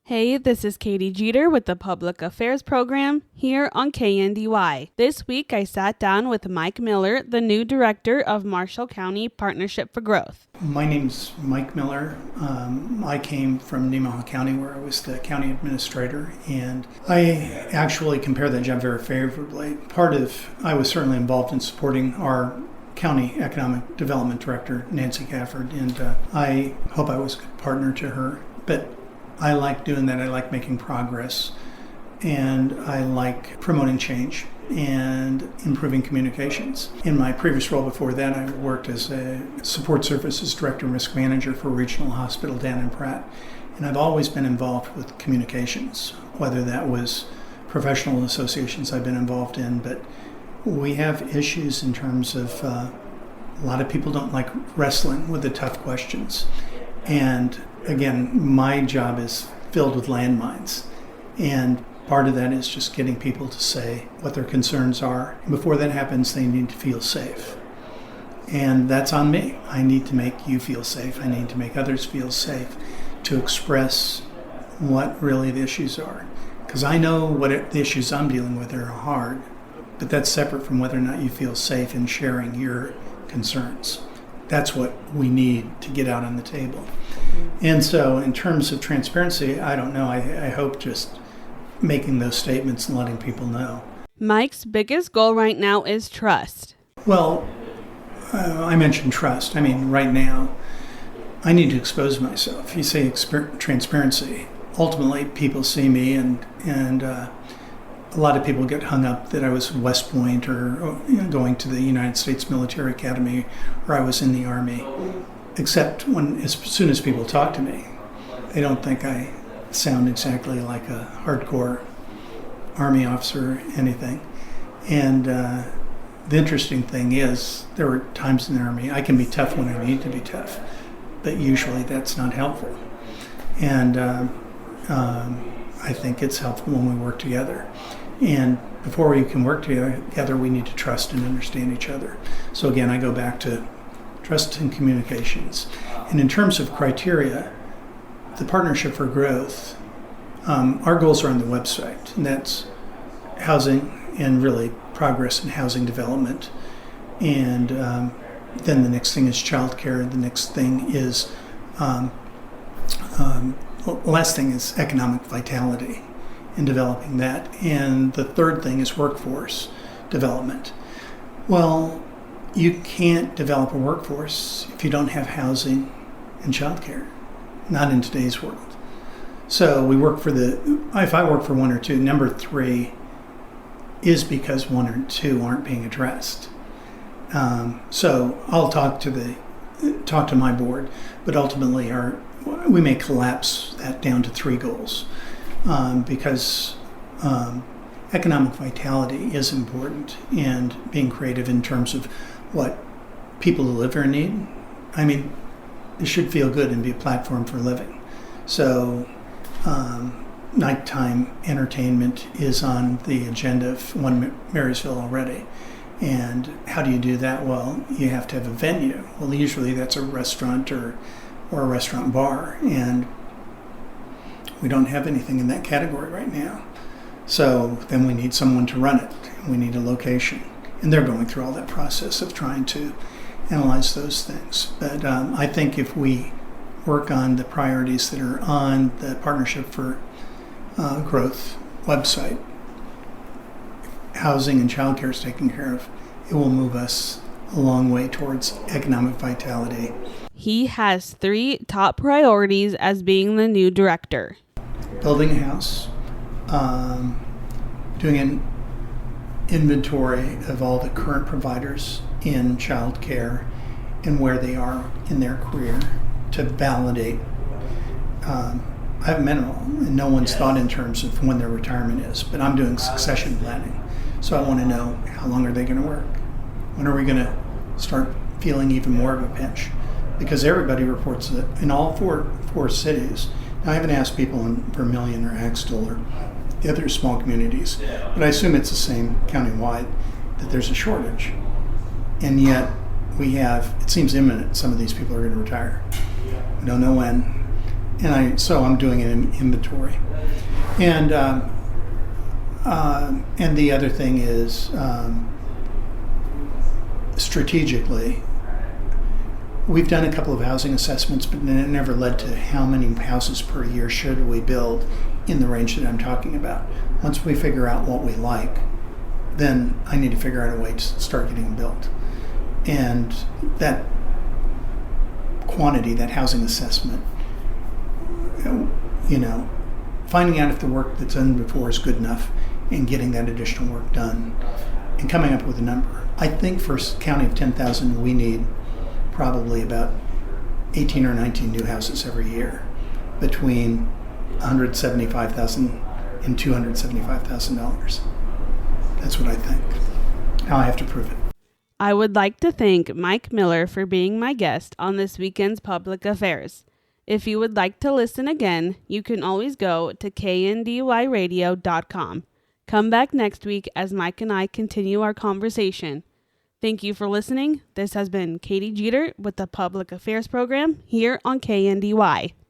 Hey, this is Katie Jeter with the Public Affairs Program here on KNDY. This week, I sat down with Mike Miller, the new director of Marshall County Partnership for Growth. My name's Mike Miller. I came from Nemaha County where I was the county administrator, and I actually compare that job very favorably. I was certainly involved in supporting our County Economic Development Director, Nancy Gafford, and I hope I was a good partner to her. But I like doing that. I like making progress, and I like promoting change and improving communications. In my previous role before that, I worked as a support services director and risk manager for a regional hospital down in Pratt, and I've always been involved with communications, whether that was professional associations I've been involved in, but we have issues in terms of a lot of people don't like wrestling with the tough questions. And again, my job is filled with landmines. And part of that is just getting people to say what their concerns are. And before that happens, they need to feel safe. And that's on me. I need to make you feel safe. I need to make others feel safe to express what really the issues are. Because I know what the issues I'm dealing with are hard, but that's separate from whether or not you feel safe in sharing your concerns. That's what we need to get out on the table. And so in terms of transparency, I don't know. I hope just making those statements and letting people know. Mike's biggest goal right now is trust. Well, I mentioned trust. I mean, right now, I need to expose myself. You say transparency. Ultimately, people see me, and a lot of people get hung up that I was at West Point or going to the United States Military Academy, or I was in the Army. Except as soon as people talk to me, they don't think I sound exactly like a hardcore Army officer or anything. And the interesting thing is, there were times in the Army I can be tough when I need to be tough, but usually that's not helpful. And I think it's helpful when we work together. And before we can work together, we need to trust and understand each other. So again, I go back to trust and communications. And in terms of criteria, the Partnership for Growth, our goals are on the website, and that's housing and really progress in housing development. And then the next thing is childcare. The next thing is, the last thing is economic vitality in developing that. And the third thing is workforce development. Well, you can't develop a workforce if you don't have housing and childcare, not in today's world. So we work if I work for one or two, number three is because one or two aren't being addressed. So I'll talk to my board, but ultimately we may collapse that down to three goals, because economic vitality is important, and being creative in terms of what people who live here need. I mean, it should feel good and be a platform for living. So nighttime entertainment is on the agenda of One Marysville already. And how do you do that? Well, you have to have a venue. Well, usually that's a restaurant or a restaurant bar, and we don't have anything in that category right now. So then we need someone to run it. We need a location. And they're going through all that process of trying to analyze those things. But I think if we work on the priorities that are on the Partnership for Growth website, housing and childcare is taken care of, it will move us a long way towards economic vitality. He has 3 top priorities as being the new director. Building a house, doing an inventory of all the current providers in child care and where they are in their career to validate. I haven't met them all, and no one's thought in terms of when their retirement is, but I'm doing succession planning. So I want to know, how long are they going to work? When are we going to start feeling even more of a pinch? Because everybody reports that in all four cities. Now, I haven't asked people in Vermilion or Axtell or the other small communities, but I assume it's the same countywide, that there's a shortage. And yet it seems imminent, some of these people are going to retire. We don't know when. So I'm doing an inventory. And the other thing is, strategically, we've done a couple of housing assessments, but it never led to how many houses per year should we build in the range that I'm talking about. Once we figure out what we like, then I need to figure out a way to start getting them built. And that quantity, that housing assessment, finding out if the work that's done before is good enough and getting that additional work done and coming up with a number. I think for a county of 10,000, we need probably about 18 or 19 new houses every year, between $175,000 and $275,000. That's what I think. Now I have to prove it. I would like to thank Mike Miller for being my guest on this weekend's Public Affairs. If you would like to listen again, you can always go to kndyradio.com. Come back next week as Mike and I continue our conversation. Thank you for listening. This has been Katie Jeter with the Public Affairs Program here on KNDY.